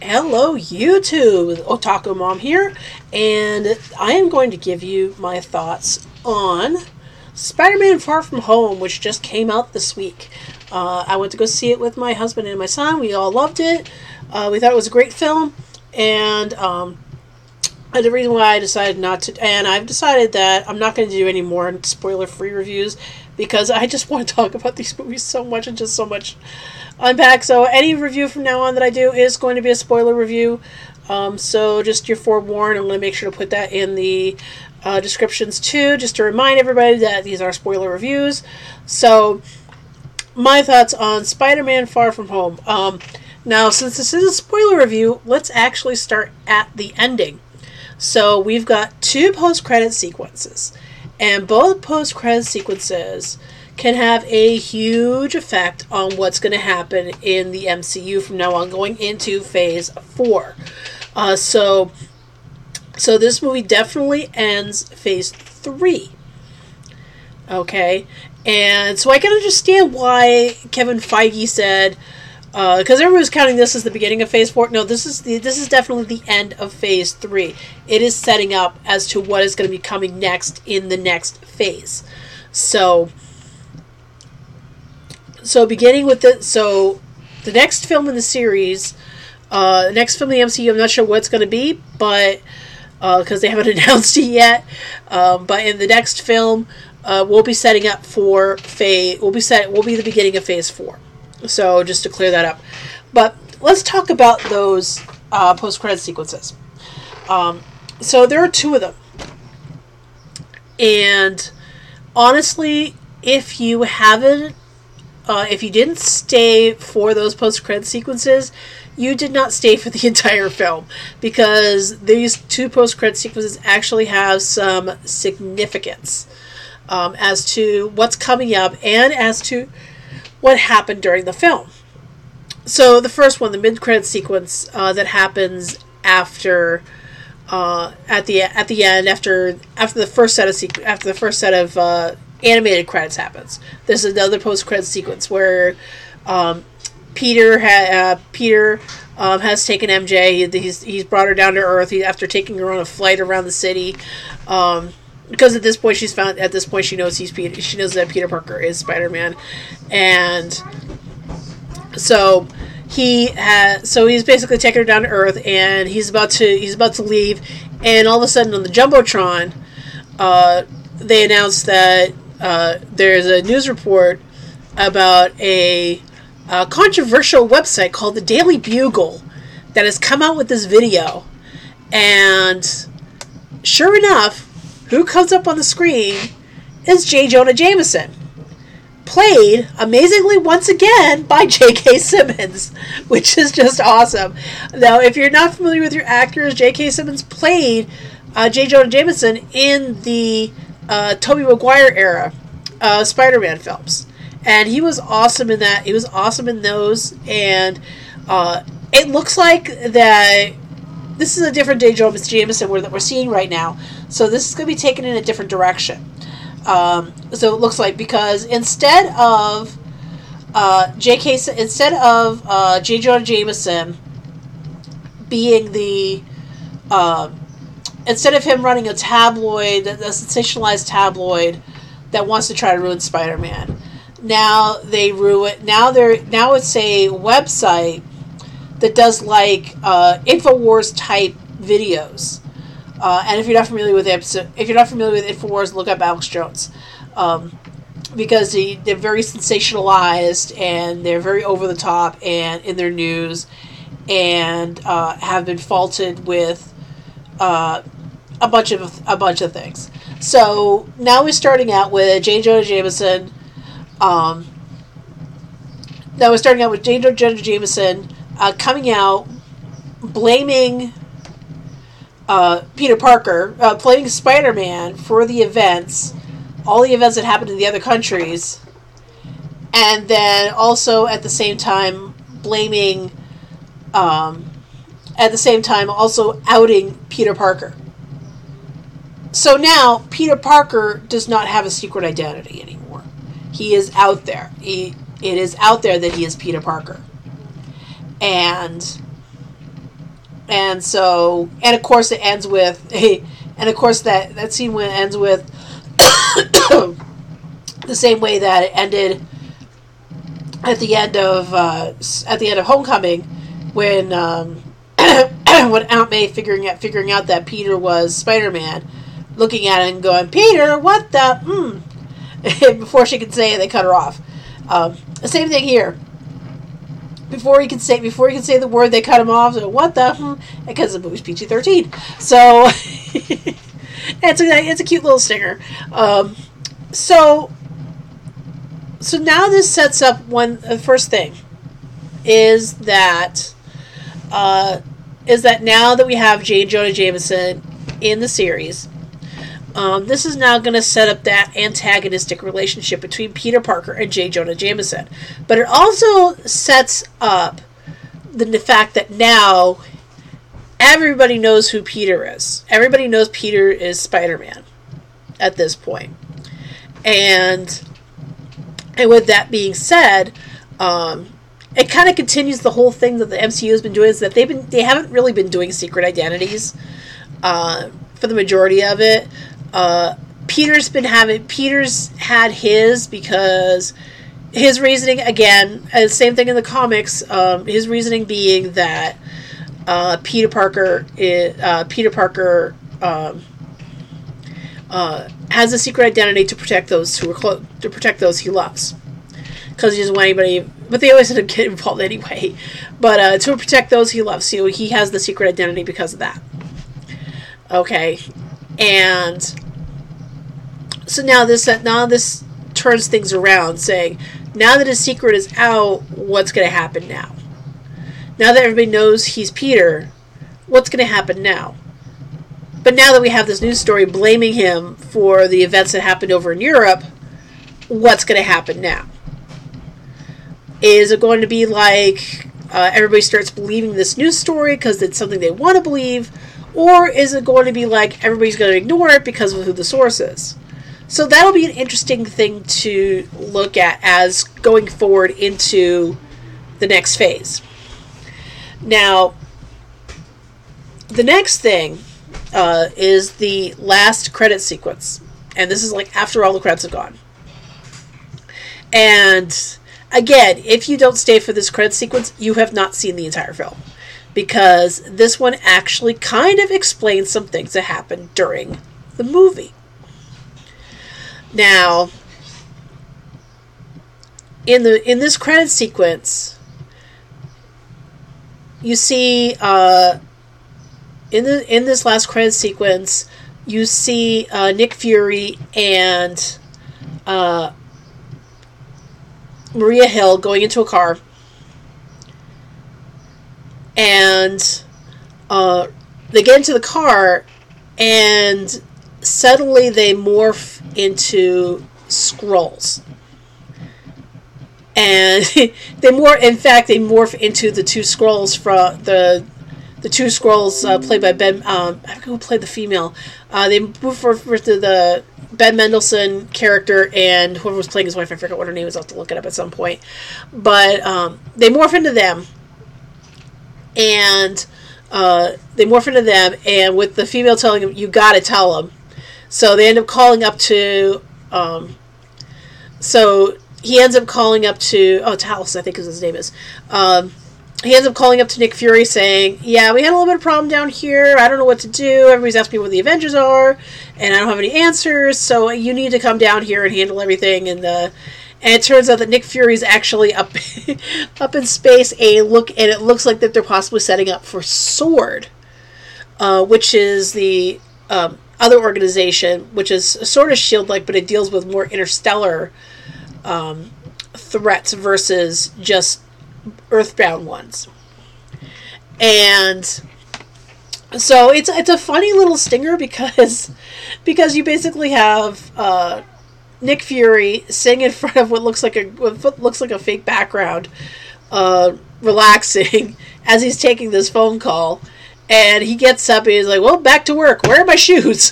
Hello, YouTube! Otaku Mom here, and I am going to give you my thoughts on Spider Man Far From Home, which just came out this week. I went to go see it with my husband and my son. We all loved it. We thought it was a great film, and the reason why I decided not to, and I've decided that I'm not going to do any more spoiler free reviews because I just want to talk about these movies so much and just so much unpack. So any review from now on that I do is going to be a spoiler review. So just you're forewarned. I'm going to make sure to put that in the descriptions too, just to remind everybody that these are spoiler reviews. So my thoughts on Spider-Man Far From Home. Now, since this is a spoiler review, let's actually start at the ending. So we've got two post-credit sequences, and both post-credit sequences can have a huge effect on what's going to happen in the MCU from now on, going into Phase 4. So this movie definitely ends Phase 3. Okay? And so I can understand why Kevin Feige said, because everyone was counting this as the beginning of Phase 4. No, this is definitely the end of Phase 3. It is setting up as to what is going to be coming next in the next phase. So beginning with the next film in the series, the next film in the MCU, I'm not sure what it's going to be, but because they haven't announced it yet. But in the next film, we'll be setting up for phase. We'll be the beginning of Phase 4. So just to clear that up, but let's talk about those post-credit sequences. So there are two of them, and honestly, if you didn't stay for those post-credit sequences, you did not stay for the entire film, because these two post-credit sequences actually have some significance as to what's coming up and as to what happened during the film. So the first one, the mid-credit sequence that happens after at the end after the first set of animated credits happens. There's another post-credit sequence where Peter has taken MJ. He's brought her down to Earth after taking her on a flight around the city. Because at this point she knows she knows that Peter Parker is Spider-Man, and so he's basically taking her down to Earth, and he's about to leave, and all of a sudden on the Jumbotron, they announced that there's a news report about a controversial website called the Daily Bugle that has come out with this video, and sure enough, who comes up on the screen is J. Jonah Jameson, played, amazingly once again, by J.K. Simmons, which is just awesome. Now, if you're not familiar with your actors, J.K. Simmons played J. Jonah Jameson in the Tobey Maguire era Spider-Man films. And he was awesome in that. He was awesome in those. And it looks like that this is a different J. Jonah Jameson that we're seeing right now. So this is going to be taken in a different direction. So it looks like, because instead of J. Jonah Jameson being the instead of him running a sensationalized tabloid that wants to try to ruin Spider-Man, now it's a website that does like InfoWars type videos. And if you're not familiar with InfoWars, look up Alex Jones, because they're very sensationalized and they're very over the top and in their news, and have been faulted with a bunch of things. So now we're starting out with J. Jonah Jameson. Coming out, blaming Peter Parker, blaming Spider-Man for all the events that happened in the other countries, and then also at the same time also outing Peter Parker. So now Peter Parker does not have a secret identity anymore. He is out there. It is out there that he is Peter Parker. And And so, and of course it ends with and of course that scene when it ends with the same way that it ended at the end of Homecoming, when when Aunt May figuring out that Peter was Spider-Man, looking at it and going, "Peter, what the?" Before she could say it, they cut her off. The same thing here. Before he could say the word, they cut him off. So, what the? Because the movie's PG-13. So it's a cute little stinger. So now this sets up the first thing is that now that we have J. Jonah Jameson in the series, this is now going to set up that antagonistic relationship between Peter Parker and J. Jonah Jameson. But it also sets up the fact that now everybody knows who Peter is. Everybody knows Peter is Spider-Man at this point. And with that being said, it kind of continues the whole thing that the MCU has been doing, is that they haven't really been doing secret identities for the majority of it. Peter's had his, because his reasoning, again, same thing in the comics, his reasoning being that Peter Parker has a secret identity to protect those he loves, because he doesn't want anybody. But they always end up getting involved anyway. But to protect those he loves, so he has the secret identity because of that. Okay, and so now this turns things around, saying now that his secret is out, what's going to happen now? Now that everybody knows he's Peter, what's going to happen now? But now that we have this news story blaming him for the events that happened over in Europe, what's going to happen now? Is it going to be like everybody starts believing this news story because it's something they want to believe? Or is it going to be like everybody's going to ignore it because of who the source is? So that'll be an interesting thing to look at as going forward into the next phase. Now, the next thing is the last credit sequence. And this is like after all the credits have gone. And again, if you don't stay for this credit sequence, you have not seen the entire film. Because this one actually kind of explains some things that happened during the movie. Now, in this credit sequence, you see in this last credit sequence, you see Nick Fury and Maria Hill going into a car, and they get into the car, and suddenly they morph into Skrulls. And they morph into the two Skrulls from the two Skrulls played by Ben. I forget who played the female. They move for the Ben Mendelsohn character and whoever was playing his wife. I forget what her name is. I'll have to look it up at some point. But they morph into them, and with the female telling him, "You gotta tell him." So they end up calling up to. So he ends up calling up to Talos, I think is his name is. He ends up calling up to Nick Fury saying, "Yeah, we had a little bit of problem down here. I don't know what to do. Everybody's asking me where the Avengers are, and I don't have any answers. So you need to come down here and handle everything." And it turns out that Nick Fury's actually up up in space. And it looks like that they're possibly setting up for SWORD, which is the other organization, which is sort of SHIELD-like, but it deals with more interstellar threats versus just earthbound ones. And so it's a funny little stinger because you basically have Nick Fury sitting in front of what looks like a fake background, relaxing as he's taking this phone call, and he gets up and he's like, "Well, back to work. Where are my shoes?"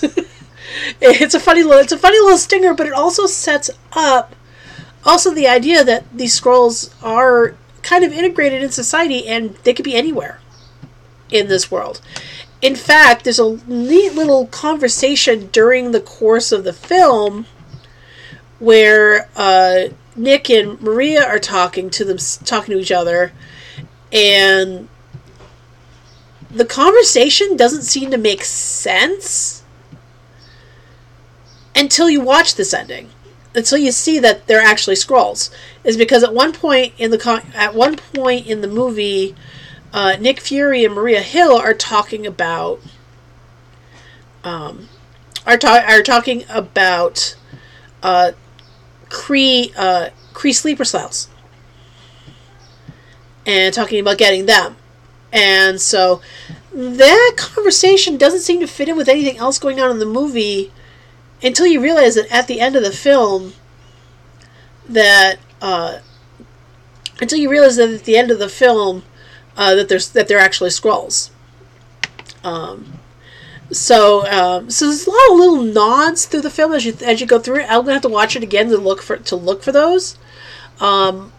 It's a funny little stinger, but it also sets up the idea that these Skrulls are kind of integrated in society and they could be anywhere. in this world. In fact, there's a neat little conversation during the course of the film where Nick and Maria are talking to each other, and the conversation doesn't seem to make sense until you watch this ending. Until you see that they're actually Skrulls. Is because at one point in the movie, Nick Fury and Maria Hill are talking about Kree sleeper cells, and talking about getting them. And so that conversation doesn't seem to fit in with anything else going on in the movie until you realize that at the end of the film that they're actually Skrulls. So there's a lot of little nods through the film as you go through it. I'm gonna have to watch it again to look for those. And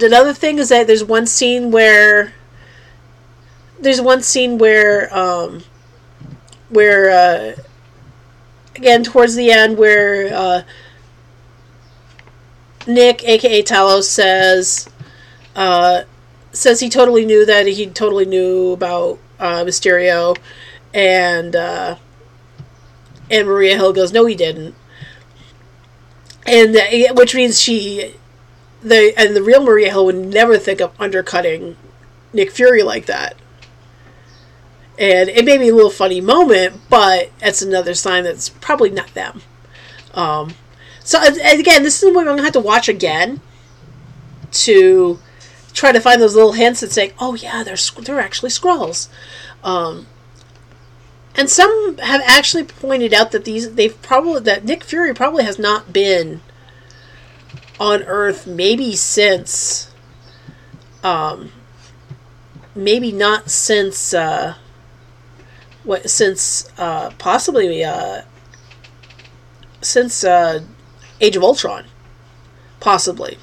another thing is that there's one scene where again towards the end where Nick, aka Talos, says he totally knew about Mysterio, and Maria Hill goes, no, he didn't, and which means the real Maria Hill would never think of undercutting Nick Fury like that. And it made me a little funny moment, but it's another sign that it's probably not them. So again, this is what I'm going to have to watch again to try to find those little hints and say, oh yeah, they're actually Skrulls. And some have actually pointed out that that Nick Fury probably has not been on Earth maybe since Age of Ultron, possibly,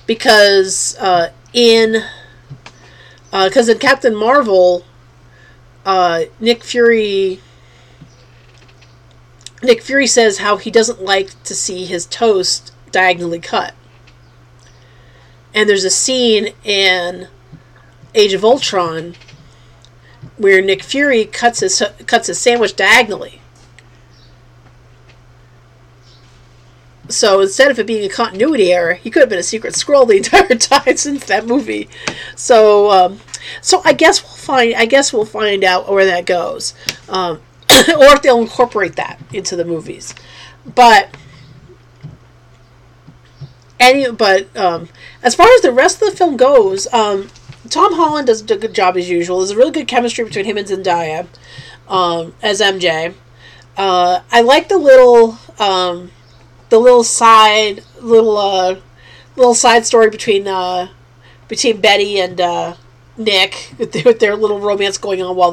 because in Captain Marvel, Nick Fury says how he doesn't like to see his toast diagonally cut, and there's a scene in Age of Ultron where Nick Fury cuts his sandwich diagonally. So instead of it being a continuity error, he could have been a secret Skrull the entire time since that movie. So I guess we'll find out where that goes, or if they'll incorporate that into the movies. But as far as the rest of the film goes, Tom Holland does a good job as usual. There's a really good chemistry between him and Zendaya as MJ. I like the little side story between Betty and Nick with their little romance going on while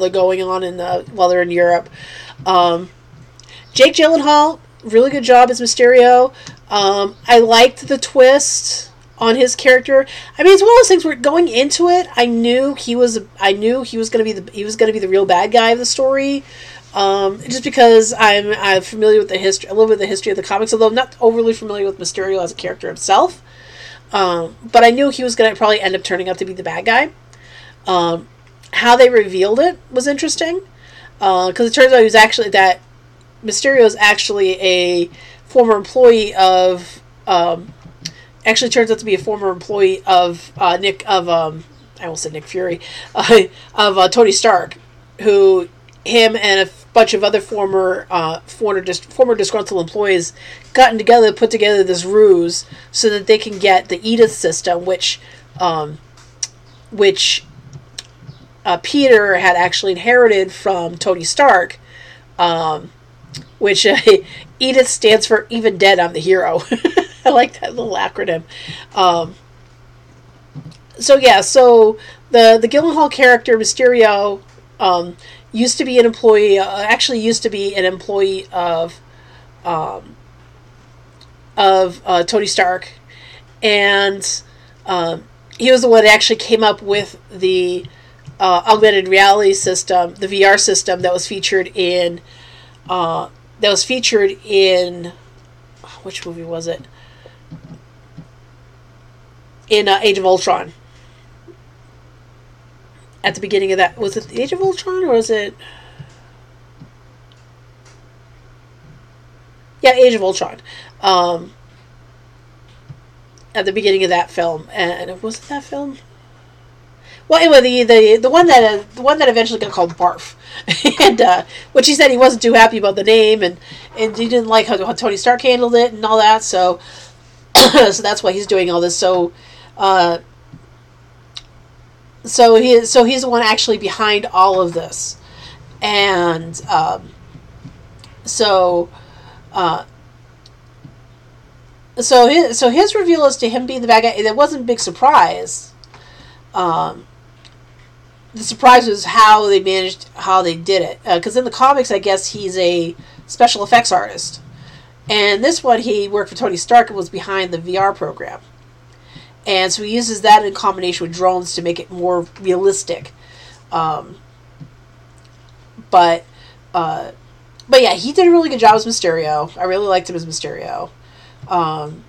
they're in Europe. Jake Gyllenhaal, really good job as Mysterio. I liked the twist on his character. I mean, it's one of those things where going into it, I knew he was going to be the real bad guy of the story. Just because I'm familiar with a little bit of the history of the comics, although I'm not overly familiar with Mysterio as a character himself. But I knew he was going to probably end up turning out to be the bad guy. How they revealed it was interesting, because it turns out Mysterio is actually a former employee of. Actually, turns out to be a former employee of I almost said Nick Fury, of Tony Stark, who him and a bunch of other former disgruntled employees gotten together, put together this ruse so that they can get the Edith system, which Peter had actually inherited from Tony Stark, which Edith stands for Even Dead, I'm the Hero. I like that little acronym. So the Gyllenhaal character Mysterio used to be an employee of Tony Stark, and he was the one that actually came up with the augmented reality system, the VR system that was featured in which movie was it? In Age of Ultron. At the beginning of that, was it Age of Ultron or was it? Yeah, Age of Ultron. At the beginning of that film, and was it that film? Well, anyway, the one that eventually got called Barf, and which he said he wasn't too happy about the name, and he didn't like how Tony Stark handled it and all that. So, so that's why he's doing all this. So he's the one actually behind all of this, and so his reveal as to him being the bad guy, it wasn't a big surprise. The surprise was how they did it. Because in the comics, I guess he's a special effects artist. And this one, he worked for Tony Stark and was behind the VR program. And so he uses that in combination with drones to make it more realistic. But yeah, he did a really good job as Mysterio. I really liked him as Mysterio. And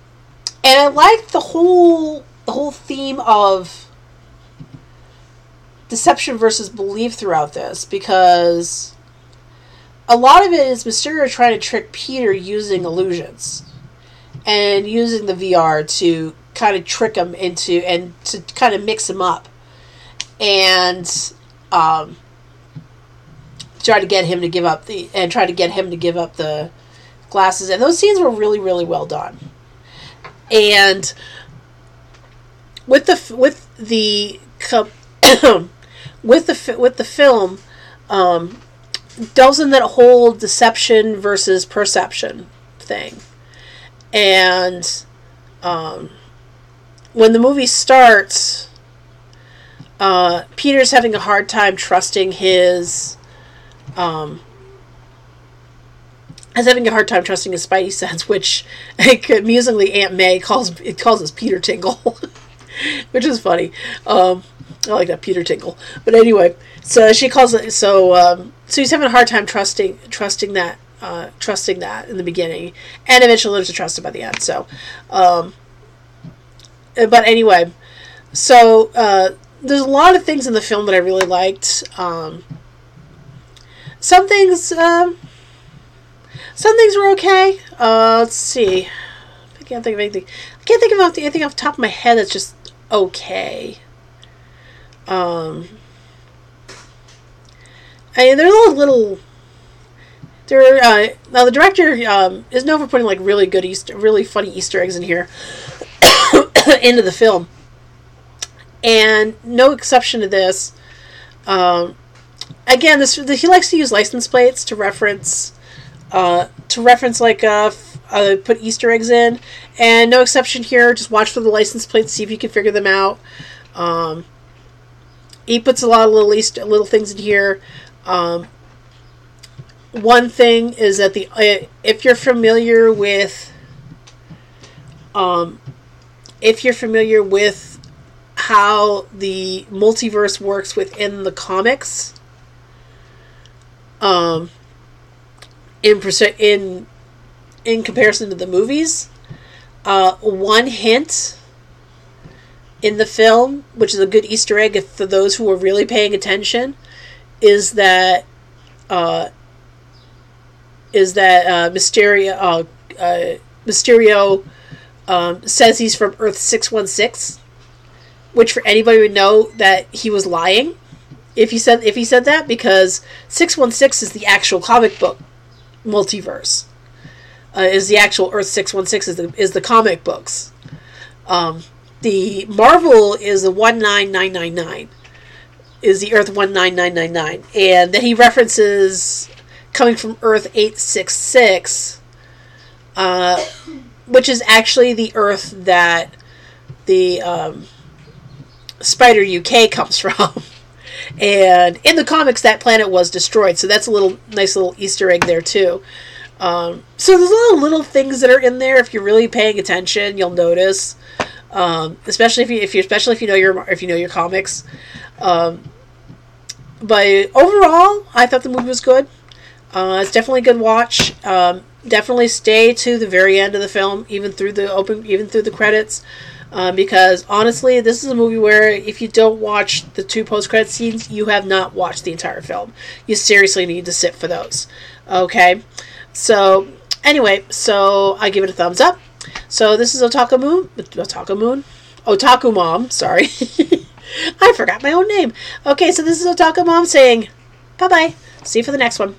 I liked the whole theme of deception versus belief throughout this, because a lot of it is Mysterio trying to trick Peter using illusions and using the VR to kind of trick him into, and to kind of mix him up and try to get him to give up the glasses. And those scenes were really, really well done. And with the film, delves in that whole deception versus perception thing. And when the movie starts, Peter's having a hard time trusting his Spidey sense, which amusingly Aunt May calls us Peter Tingle, which is funny. I like that, Peter Tingle. But anyway, so she calls it. So he's having a hard time trusting that in the beginning, and eventually learns to trust it by the end. So, but anyway, so there's a lot of things in the film that I really liked. Some things were okay. Let's see. I can't think of anything. I can't think of anything off the top of my head that's just okay. And they're a little. Now the director is known for putting like really funny Easter eggs in here into the film, and no exception to this. Again, he likes to use license plates to reference like put Easter eggs in, and no exception here. Just watch for the license plates, see if you can figure them out. He puts a lot of little things in here. One thing is that if you're familiar with how the multiverse works within the comics, in comparison to the movies, one hint in the film, which is a good Easter egg for those who are really paying attention, is that Mysterio says he's from Earth 616, which for anybody would know that he was lying if he said that, because 616 is the actual comic book multiverse. Is the actual Earth 616 is the comic books. The Marvel is the 19999. Is the Earth 19999, and then he references coming from Earth 866, which is actually the Earth that the Spider UK comes from. And in the comics, that planet was destroyed, so that's a nice little Easter egg there too. So there's a lot of little things that are in there. If you're really paying attention, you'll notice. Especially if you know your comics. But overall, I thought the movie was good. It's definitely a good watch. Definitely stay to the very end of the film, even through the credits, because honestly, this is a movie where if you don't watch the 2 post-credit scenes, you have not watched the entire film. You seriously need to sit for those. Okay, so anyway, so I give it a thumbs up. So this is Otaku Mom. Sorry, I forgot my own name. Okay, so this is Otaku Mom saying bye bye. See you for the next one.